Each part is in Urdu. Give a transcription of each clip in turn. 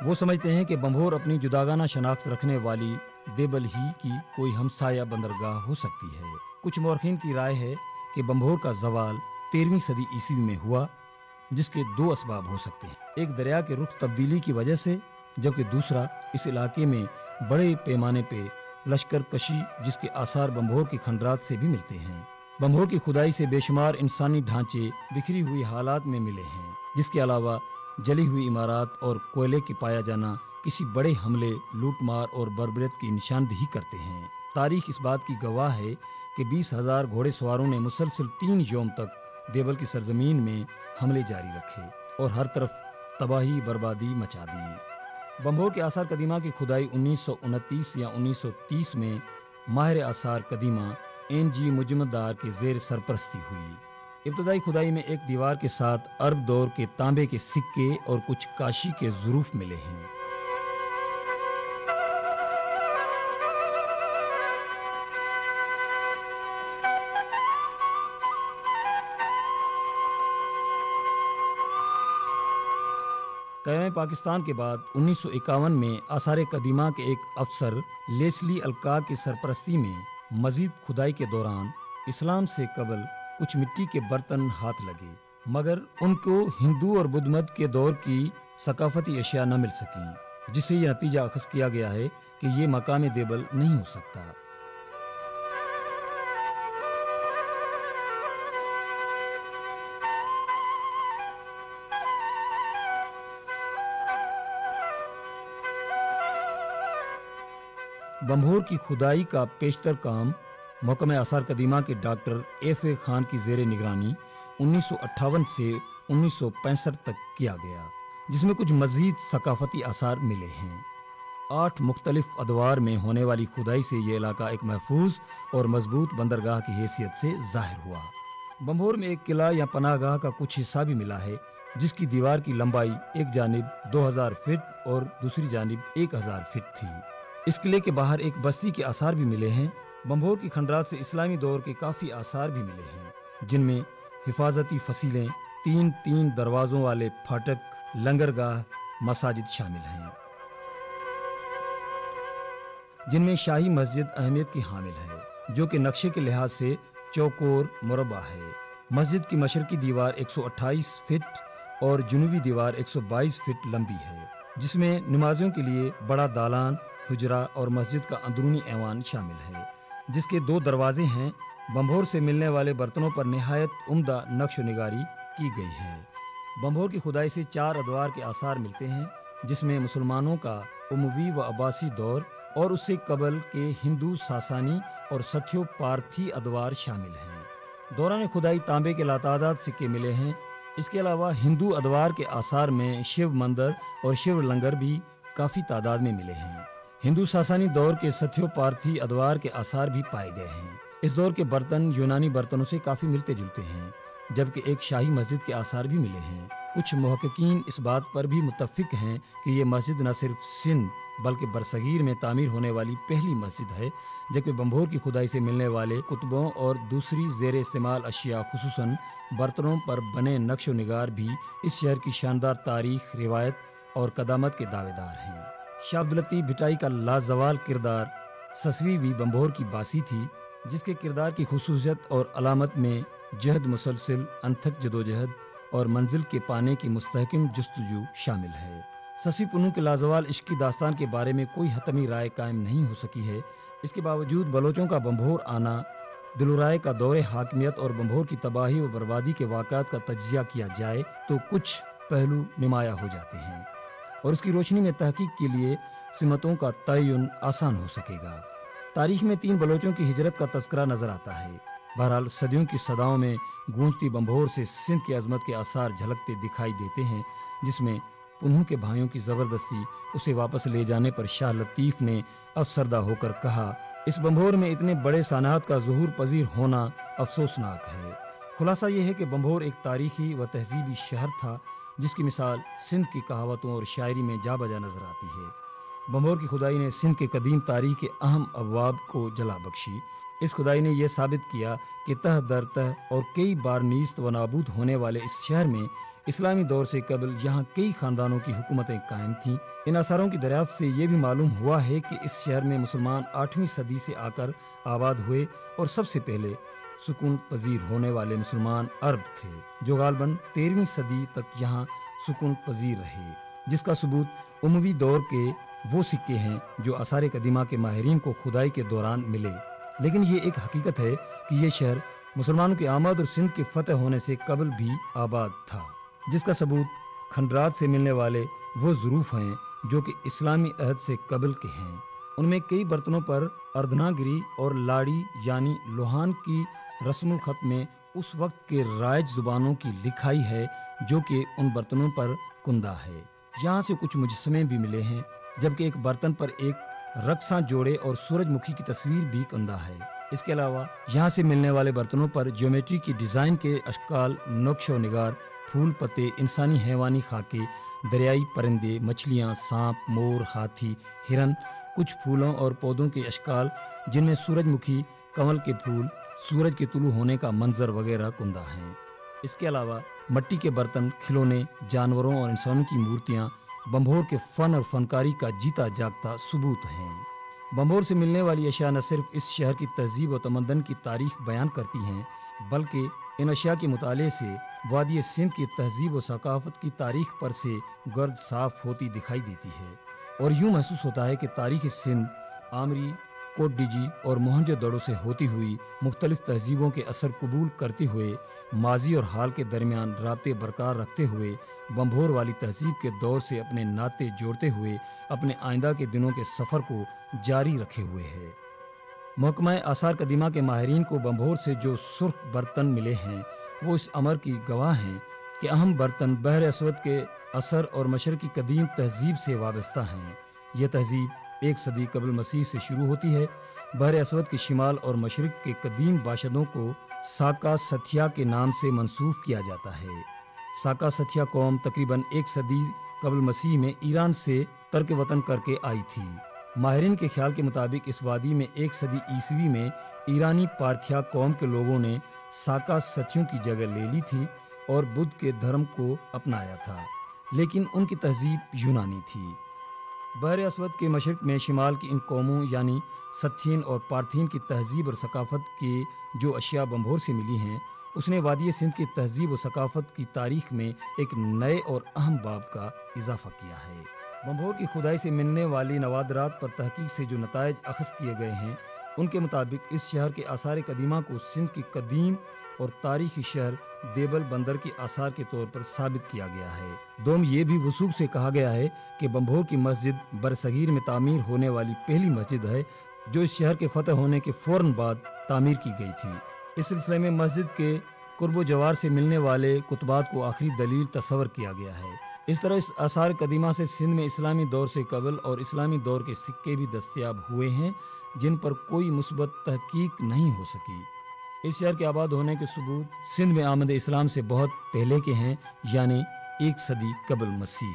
وہ سمجھتے ہیں کہ بمبھور اپنی جداگانہ شناخت رکھنے والی دیبل ہی کی کوئی ہمسایہ بندرگاہ ہو سکتی ہے۔ کچھ مورخین کی رائے ہے کہ بمبھور کا زوال 13ویں صدی عیسوی میں ہوا، جس کے دو اسباب ہو سکتے ہیں، ایک دریا کے رخ تبدیلی کی وجہ سے، جبکہ دوسرا اس علاقے میں بڑے پیمانے پہ لشکر کشی جس کے آثار بمبھور کی کھنڈرات سے بھی ملتے ہیں۔ بمبھور کی کھدائی سے بے شمار انسانی ڈھانچے بکھری ہوئی حالات میں ملے ہیں، جس کے علاوہ جلی ہوئی عمارات اور کوئلے کی پایا جانا کسی بڑے حملے، لوٹ مار اور بربریت کی نشاندہی کرتے ہیں۔ تاریخ اس بات کی گواہ ہے کہ 20,000 گھوڑے سواروں نے مسلسل 3 یوم تک دیبل کی سرزمین میں حملے جاری رکھے اور ہر طرف تباہی بربادی مچا دی۔ بمبھور کے آثار قدیمہ کی کھدائی 1929 یا 1930 میں ماہر آثار قدیمہ NG مجمدار کے زیر سرپرستی ہوئی۔ ابتدائی کھدائی میں ایک دیوار کے ساتھ عرب دور کے تانبے کے سکے اور کچھ کاشی کے ظروف ملے ہیں۔ قیام پاکستان کے بعد 1951 میں آثار قدیمہ کے ایک افسر لیسلی الکا کی سرپرستی میں مزید کھدائی کے دوران اسلام سے قبل کچھ مٹی کے برتن ہاتھ لگے، مگر ان کو ہندو اور بدھ مت کے دور کی ثقافتی اشیاء نہ مل سکیں، جس سے یہ نتیجہ اخذ کیا گیا ہے کہ یہ مقام دیبل نہیں ہو سکتا۔ بمبھور کی کھدائی کا پیشتر کام محکمہ آثار قدیمہ کے ڈاکٹر FA خان کی زیر نگرانی 1958 سے 1965 تک کیا گیا، جس میں کچھ مزید ثقافتی آثار ملے ہیں۔ 8 مختلف ادوار میں ہونے والی کھدائی سے یہ علاقہ ایک محفوظ اور مضبوط بندرگاہ کی حیثیت سے ظاہر ہوا۔ بمبھور میں ایک قلعہ یا پناہ گاہ کا کچھ حصہ بھی ملا ہے، جس کی دیوار کی لمبائی ایک جانب 2000 فٹ اور دوسری جانب 1000 فٹ تھی۔ اس قلعے کے باہر ایک بستی کے آثار بھی ملے ہیں۔ بمبھور کی کھنڈرات سے اسلامی دور کے کافی آثار بھی ملے ہیں، جن میں حفاظتی فصیلیں، 3 دروازوں والے پھاٹک، لنگرگاہ، مساجد شامل ہیں، جن میں شاہی مسجد اہمیت کی حامل ہے، جو کہ نقشے کے لحاظ سے چوکور مربع ہے۔ مسجد کی مشرقی دیوار 128 فٹ اور جنوبی دیوار 122 فٹ لمبی ہے، جس میں نمازیوں کے لیے بڑا دالان، حجرہ اور مسجد کا اندرونی ایوان شامل ہے، جس کے 2 دروازے ہیں۔ بمبھور سے ملنے والے برتنوں پر نہایت عمدہ نقش و نگاری کی گئی ہے۔ بمبھور کی کھدائی سے 4 ادوار کے آثار ملتے ہیں، جس میں مسلمانوں کا اموی و عباسی دور اور اس سے قبل کے ہندو، ساسانی اور ستیو پارتھی ادوار شامل ہیں۔ دوران کھدائی تانبے کے لاتعداد سکے ملے ہیں۔ اس کے علاوہ ہندو ادوار کے آثار میں شیو مندر اور شیو لنگر بھی کافی تعداد میں ملے ہیں۔ ہندو ساسانی دور کے ستیو پارتھی ادوار کے آثار بھی پائے گئے ہیں۔ اس دور کے برتن یونانی برتنوں سے کافی ملتے جلتے ہیں، جبکہ ایک شاہی مسجد کے آثار بھی ملے ہیں۔ کچھ محققین اس بات پر بھی متفق ہیں کہ یہ مسجد نہ صرف سندھ بلکہ برصغیر میں تعمیر ہونے والی پہلی مسجد ہے، جبکہ بمبھور کی کھدائی سے ملنے والے کتبوں اور دوسری زیر استعمال اشیاء خصوصاً برتنوں پر بنے نقش و نگار بھی اس شہر کی شاندار تاریخ، روایت اور قدامت کے دعوے دار ہیں۔ شاہ عبداللطیف بھٹائی کا لازوال کردار سسوی بھی بمبھور کی باسی تھی، جس کے کردار کی خصوصیت اور علامت میں جہد مسلسل، انتھک جدوجہد اور منزل کے پانے کی مستحکم جستجو شامل ہے۔ سسی پنو کے لازوال عشق کی داستان کے بارے میں کوئی حتمی رائے قائم نہیں ہو سکی ہے۔ اس کے باوجود بلوچوں کا بمبھور آنا، دلورائے کا دور حاکمیت اور بمبھور کی تباہی و بربادی کے واقعات کا تجزیہ کیا جائے تو کچھ پہلو نمایاں ہو جاتے ہیں، اور اس کی روشنی میں تحقیق کے لیے سمتوں کا تعین آسان ہو سکے گا۔ تاریخ میں 3 بلوچوں کی ہجرت کا تذکرہ نظر آتا ہے۔ بہرحال صدیوں کی صداؤں میں گونجتی بمبھور سے سندھ کی عظمت کے آثار جھلکتے دکھائی دیتے ہیں، جس میں پنہوں کے بھائیوں کی زبردستی اسے واپس لے جانے پر شاہ لطیف نے افسردہ ہو کر کہا، اس بمبھور میں اتنے بڑے صنعت کا ظہور پذیر ہونا افسوسناک ہے۔ خلاصہ یہ ہے کہ بمبھور ایک تاریخی و تہذیبی شہر تھا، جس کی مثال سندھ کی کہاوتوں اور شاعری میں جا بجا نظر آتی ہے۔ بمبھور کی کھدائی نے سندھ کے قدیم تاریخ کے اہم ابواب کو جلا بخشی۔ اس کھدائی نے یہ ثابت کیا کہ تہ در تہ اور کئی بار نیست و نابود ہونے والے اس شہر میں اسلامی دور سے قبل یہاں کئی خاندانوں کی حکومتیں قائم تھیں۔ ان آثاروں کی دریافت سے یہ بھی معلوم ہوا ہے کہ اس شہر میں مسلمان 8ویں صدی سے آ کر آباد ہوئے اور سب سے پہلے سکون پذیر ہونے والے مسلمان عرب تھے، جو غالباً 13ویں صدی تک یہاں سکون پذیر رہے، جس کا ثبوت اموی دور کے وہ سکے ہیں جو آثار قدیمہ کے ماہرین کو کھدائی کے دوران ملے۔ لیکن یہ ایک حقیقت ہے کہ یہ شہر مسلمانوں کے آمد اور سندھ کے فتح ہونے سے قبل بھی آباد تھا، جس کا ثبوت کھنڈرات سے ملنے والے وہ ظروف ہیں جو کہ اسلامی عہد سے قبل کے ہیں۔ ان میں کئی برتنوں پر اردھناگری اور لاڑی یعنی لوہان کی رسم الخط میں اس وقت کے رائج زبانوں کی لکھائی ہے جو کہ ان برتنوں پر کندہ ہے۔ یہاں سے کچھ مجسمے بھی ملے ہیں، جبکہ ایک برتن پر ایک رقصاں جوڑے اور سورج مکھی کی تصویر بھی کندہ ہے۔ اس کے علاوہ یہاں سے ملنے والے برتنوں پر جیومیٹری کی ڈیزائن کے اشکال، نقش و نگار، پھول پتے، انسانی حیوانی خاکے، دریائی پرندے، مچھلیاں، سانپ، مور، ہاتھی، ہرن، کچھ پھولوں اور پودوں کے اشکال جن میں سورج مکھی، کنول کے پھول، سورج کے طلوع ہونے کا منظر وغیرہ کندہ ہیں۔ اس کے علاوہ مٹی کے برتن، کھلونے، جانوروں اور انسانوں کی مورتیاں بمبھور کے فن اور فنکاری کا جیتا جاگتا ثبوت ہیں۔ بمبھور سے ملنے والی اشیاء نہ صرف اس شہر کی تہذیب و تمدن کی تاریخ بیان کرتی ہیں، بلکہ ان اشیاء کے مطالعے سے وادی سندھ کی تہذیب و ثقافت کی تاریخ پر سے گرد صاف ہوتی دکھائی دیتی ہے، اور یوں محسوس ہوتا ہے کہ تاریخ سندھ آمری، کوٹ ڈیجی اور موہنجو دڑو سے ہوتی ہوئی مختلف تہذیبوں کے اثر قبول کرتے ہوئے ماضی اور حال کے درمیان رابطے برقرار رکھتے ہوئے بمبھور والی تہذیب کے دور سے اپنے ناطے جوڑتے ہوئے اپنے آئندہ کے دنوں کے سفر کو جاری رکھے ہوئے ہے۔ محکمہ آثار قدیمہ کے ماہرین کو بمبھور سے جو سرخ برتن ملے ہیں وہ اس امر کی گواہ ہیں کہ اہم برتن بحر اسود کے اثر اور مشرقی قدیم تہذیب سے وابستہ ہیں۔ یہ تہذیب 1 صدی قبل مسیح سے شروع ہوتی ہے۔ بحر اسود کے شمال اور مشرق کے قدیم باشندوں کو ساکا ستھیا کے نام سے منسوب کیا جاتا ہے۔ ساکا ستھیا قوم تقریباً 1 صدی قبل مسیح میں ایران سے ترک وطن کر کے آئی تھی۔ ماہرین کے خیال کے مطابق اس وادی میں 1 صدی عیسوی میں ایرانی پارتھیا قوم کے لوگوں نے ساکا ستھیوں کی جگہ لے لی تھی اور بدھ کے دھرم کو اپنایا تھا، لیکن ان کی تہذیب یونانی تھی۔ بحر اسود کے مشرق میں شمال کی ان قوموں یعنی ستھین اور پارتھین کی تہذیب اور ثقافت کے جو اشیاء بمبھور سے ملی ہیں، اس نے وادی سندھ کی تہذیب و ثقافت کی تاریخ میں ایک نئے اور اہم باب کا اضافہ کیا ہے۔ بمبھور کی کھدائی سے ملنے والی نوادرات پر تحقیق سے جو نتائج اخذ کیے گئے ہیں، ان کے مطابق اس شہر کے آثار قدیمہ کو سندھ کی قدیم اور تاریخی شہر دیبل بندر کے آثار کے طور پر ثابت کیا گیا ہے۔ دوم یہ بھی وثوق سے کہا گیا ہے کہ بمبھور کی مسجد برصغیر میں تعمیر ہونے والی پہلی مسجد ہے جو اس شہر کے فتح ہونے کے فوراً بعد تعمیر کی گئی تھی۔ اس سلسلے میں مسجد کے قرب و جوار سے ملنے والے کتبات کو آخری دلیل تصور کیا گیا ہے۔ اس طرح اس آثار قدیمہ سے سندھ میں اسلامی دور سے قبل اور اسلامی دور کے سکے بھی دستیاب ہوئے ہیں جن پر کوئی مثبت تحقیق نہیں ہو سکی۔ اس شہر کے آباد ہونے کے ثبوت سندھ میں آمد اسلام سے بہت پہلے کے ہیں، یعنی 1 صدی قبل مسیح۔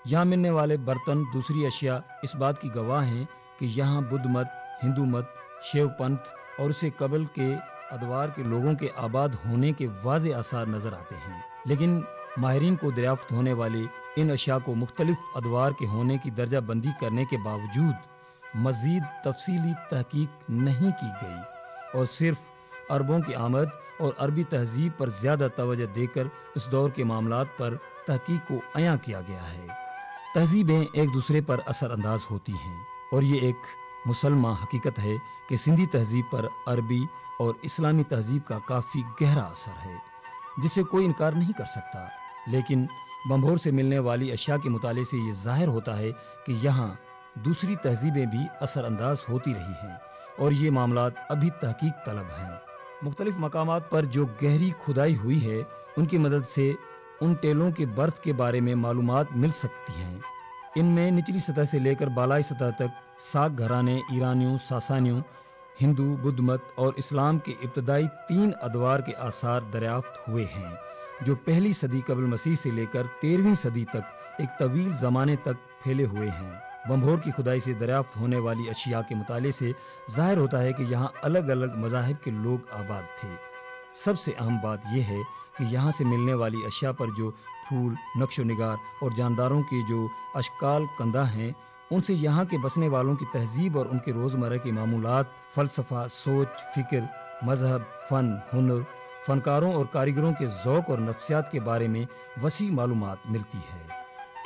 یہاں ملنے والے برتن، دوسری اشیاء اس بات کی گواہ ہیں کہ یہاں بدھ مت، ہندو مت، شیو پنتھ اور اسے قبل کے ادوار کے لوگوں کے آباد ہونے کے واضح آثار نظر آتے ہیں، لیکن ماہرین کو دریافت ہونے والے ان اشیاء کو مختلف ادوار کے ہونے کی درجہ بندی کرنے کے باوجود مزید تفصیلی تحقیق نہیں کی گئی اور صرف عربوں کی آمد اور عربی تہذیب پر زیادہ توجہ دے کر اس دور کے معاملات پر تحقیق کو عیاں کیا گیا ہے۔ تہذیبیں ایک دوسرے پر اثر انداز ہوتی ہیں اور یہ ایک مسلمہ حقیقت ہے کہ سندھی تہذیب پر عربی اور اسلامی تہذیب کا کافی گہرا اثر ہے جس سے کوئی انکار نہیں کر سکتا، لیکن بمبھور سے ملنے والی اشیاء کے مطالعے سے یہ ظاہر ہوتا ہے کہ یہاں دوسری تہذیبیں بھی اثر انداز ہوتی رہی ہیں اور یہ معاملات ابھی تحقیق طلب ہیں۔ مختلف مقامات پر جو گہری کھدائی ہوئی ہے ان کی مدد سے ان ٹیلوں کے برت کے بارے میں معلومات مل سکتی ہیں۔ ان میں نچلی سطح سے لے کر بالائی سطح تک ساک گھرانے ایرانیوں، ساسانیوں، ہندو، بدھ مت اور اسلام کے ابتدائی 3 ادوار کے آثار دریافت ہوئے ہیں جو پہلی صدی قبل مسیح سے لے کر 13ویں صدی تک ایک طویل زمانے تک پھیلے ہوئے ہیں۔ بمبھور کی کھدائی سے دریافت ہونے والی اشیاء کے مطالعے سے ظاہر ہوتا ہے کہ یہاں الگ الگ مذاہب کے لوگ آباد تھے۔ سب سے اہم بات یہ ہے کہ یہاں سے ملنے والی اشیاء پر جو پھول، نقش و نگار اور جانداروں کے جو اشکال کندہ ہیں، ان سے یہاں کے بسنے والوں کی تہذیب اور ان کے روزمرہ کی معمولات، فلسفہ، سوچ، فکر، مذہب، فن، ہنر، فنکاروں اور کاریگروں کے ذوق اور نفسیات کے بارے میں وسیع معلومات ملتی ہے۔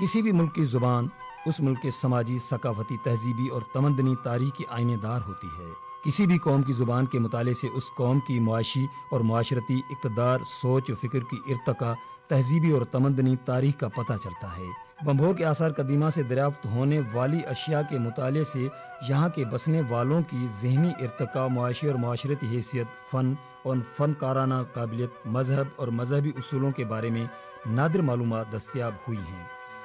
کسی بھی ملک کی زبان اس ملک کے سماجی، ثقافتی، تہذیبی اور تمدنی تاریخ کی آئینے دار ہوتی ہے۔ کسی بھی قوم کی زبان کے مطالعے سے اس قوم کی معاشی اور معاشرتی اقتدار، سوچ و فکر کی ارتقاء، تہذیبی اور تمدنی تاریخ کا پتہ چلتا ہے۔ بمبھور کے آثار قدیمہ سے دریافت ہونے والی اشیاء کے مطالعے سے یہاں کے بسنے والوں کی ذہنی ارتقاء، معاشی اور معاشرتی حیثیت، فن اور فنکارانہ قابلیت، مذہب اور مذہبی اصولوں کے بارے میں نادر معلومات دستیاب ہوئی ہیں،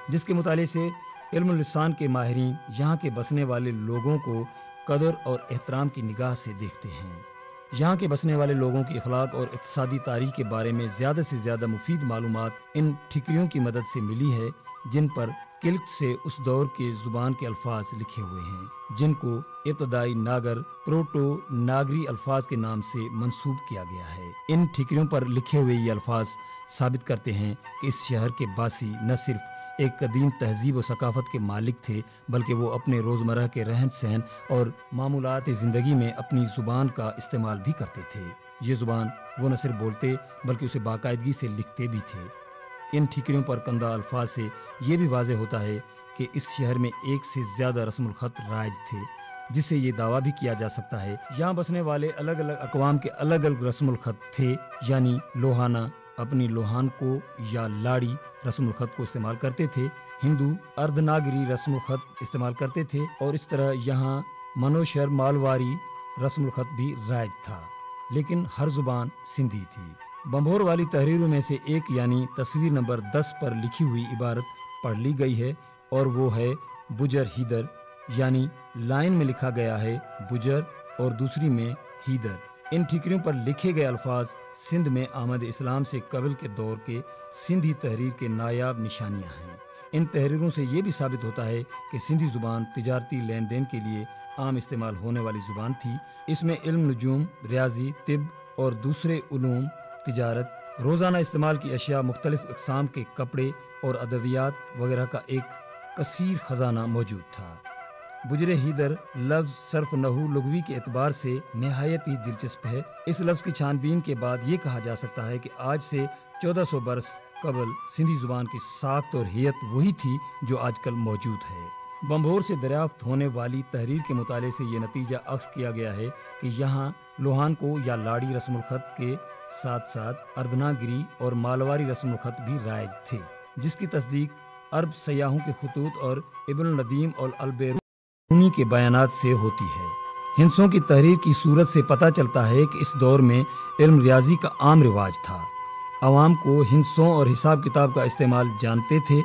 جس کے مطالعے سے علم اللسان کے ماہرین یہاں کے بسنے والے لوگوں کو قدر اور احترام کی نگاہ سے دیکھتے ہیں۔ یہاں کے بسنے والے لوگوں کی اخلاق اور اقتصادی تاریخ کے بارے میں زیادہ سے زیادہ مفید معلومات ان ٹھکریوں کی مدد سے ملی ہے، جن پر کلٹ سے اس دور کے زبان کے الفاظ لکھے ہوئے ہیں، جن کو ابتدائی ناگر، پروٹو ناگری الفاظ کے نام سے منسوب کیا گیا ہے۔ ان ٹھکریوں پر لکھے ہوئے یہ الفاظ ثابت کرتے ہیں کہ اس شہر کے باسی نہ صرف ایک قدیم تہذیب و ثقافت کے مالک تھے، بلکہ وہ اپنے روزمرہ کے رہن سہن اور معمولات زندگی میں اپنی زبان کا استعمال بھی کرتے تھے۔ یہ زبان وہ نہ صرف بولتے بلکہ اسے باقاعدگی سے لکھتے بھی تھے۔ ان ٹھکریوں پر کندہ الفاظ سے یہ بھی واضح ہوتا ہے کہ اس شہر میں ایک سے زیادہ رسم الخط رائج تھے، جس سے یہ دعویٰ بھی کیا جا سکتا ہے یہاں بسنے والے الگ الگ اقوام کے الگ الگ رسم الخط تھے، یعنی لوہانہ اپنی لوہان کو یا لاڑی رسم الخط کو استعمال کرتے تھے، ہندو اردناگری رسم الخط استعمال کرتے تھے، اور اس طرح یہاں منوشر مالواری رسم الخط بھی رائج تھا، لیکن ہر زبان سندھی تھی۔ بمبھور والی تحریروں میں سے ایک یعنی تصویر نمبر 10 پر لکھی ہوئی عبارت پڑھ لی گئی ہے، اور وہ ہے بجر ہیدر، یعنی لائن میں لکھا گیا ہے بجر اور دوسری میں ہیدر۔ ان ٹھکریوں پر لکھے گئے الفاظ سندھ میں آمد اسلام سے قبل کے دور کے سندھی تحریر کے نایاب نشانیاں ہیں۔ ان تحریروں سے یہ بھی ثابت ہوتا ہے کہ سندھی زبان تجارتی لین دین کے لیے عام استعمال ہونے والی زبان تھی۔ اس میں علم، نجوم، ریاضی، طب اور دوسرے علوم، تجارت، روزانہ استعمال کی اشیاء، مختلف اقسام کے کپڑے اور ادویات وغیرہ کا ایک کثیر خزانہ موجود تھا۔ بجر ہیدر لفظ صرف نحو لغوی کے اعتبار سے نہایت ہی دلچسپ ہے۔ اس لفظ کی چھان بین کے بعد یہ کہا جا سکتا ہے کہ آج سے 1400 برس قبل سندھی زبان کی ساخت اور ہیئت وہی تھی جو آج کل موجود ہے۔ بمبھور سے دریافت ہونے والی تحریر کے مطالعے سے یہ نتیجہ اخذ کیا گیا ہے کہ یہاں لوہان کو یا لاڑی رسم الخط کے ساتھ ساتھ اردناگری اور مالواری رسم الخط بھی رائج تھے، جس کی تصدیق عرب سیاحوں کے خطوط اور ابن الندیم اور البیرونی کے بیانات سے ہوتی ہے۔ ہندسوں کی تحریر کی صورت سے پتہ چلتا ہے کہ اس دور میں علم ریاضی کا عام رواج تھا۔ عوام کو ہندسوں اور حساب کتاب کا استعمال جانتے تھے،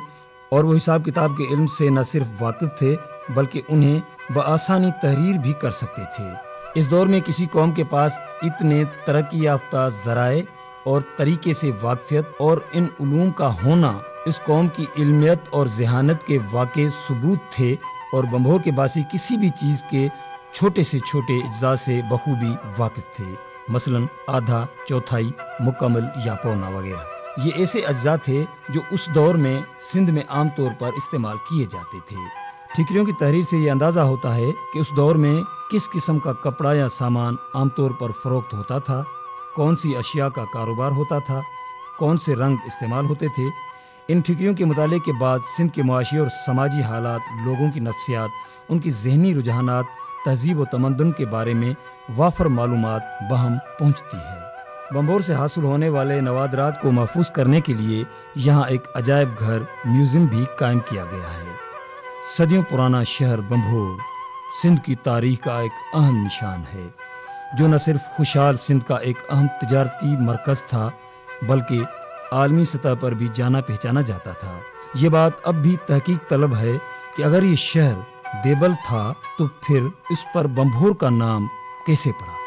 اور وہ حساب کتاب کے علم سے نہ صرف واقف تھے بلکہ انہیں بآسانی تحریر بھی کر سکتے تھے۔ اس دور میں کسی قوم کے پاس اتنے ترقی یافتہ ذرائع اور طریقے سے واقفیت اور ان علوم کا ہونا اس قوم کی علمیت اور ذہانت کے واقع ثبوت تھے، اور بمبھور کے باسی کسی بھی چیز کے چھوٹے سے چھوٹے اجزاء سے بخوبی واقف تھے، مثلاً آدھا، چوتھائی، مکمل یا پونا وغیرہ۔ یہ ایسے اجزاء تھے جو اس دور میں سندھ میں عام طور پر استعمال کیے جاتے تھے۔ ٹھکریوں کی تحریر سے یہ اندازہ ہوتا ہے کہ اس دور میں کس قسم کا کپڑا یا سامان عام طور پر فروخت ہوتا تھا، کون سی اشیاء کا کاروبار ہوتا تھا، کون سے رنگ استعمال ہوتے تھے۔ ان ٹھکریوں کے مطالعے کے بعد سندھ کے معاشی اور سماجی حالات، لوگوں کی نفسیات، ان کی ذہنی رجحانات، تہذیب و تمدن کے بارے میں وافر معلومات بہم پہنچتی ہے۔ بمبھور سے حاصل ہونے والے نوادرات کو محفوظ کرنے کے لیے یہاں ایک عجائب گھر میوزیم بھی قائم کیا گیا ہے۔ صدیوں پرانا شہر بمبھور سندھ کی تاریخ کا ایک اہم نشان ہے، جو نہ صرف خوشحال سندھ کا ایک اہم تجارتی مرکز تھا بلکہ عالمی سطح پر بھی جانا پہچانا جاتا تھا۔ یہ بات اب بھی تحقیق طلب ہے کہ اگر یہ شہر دیبل تھا تو پھر اس پر بمبھور کا نام کیسے پڑا۔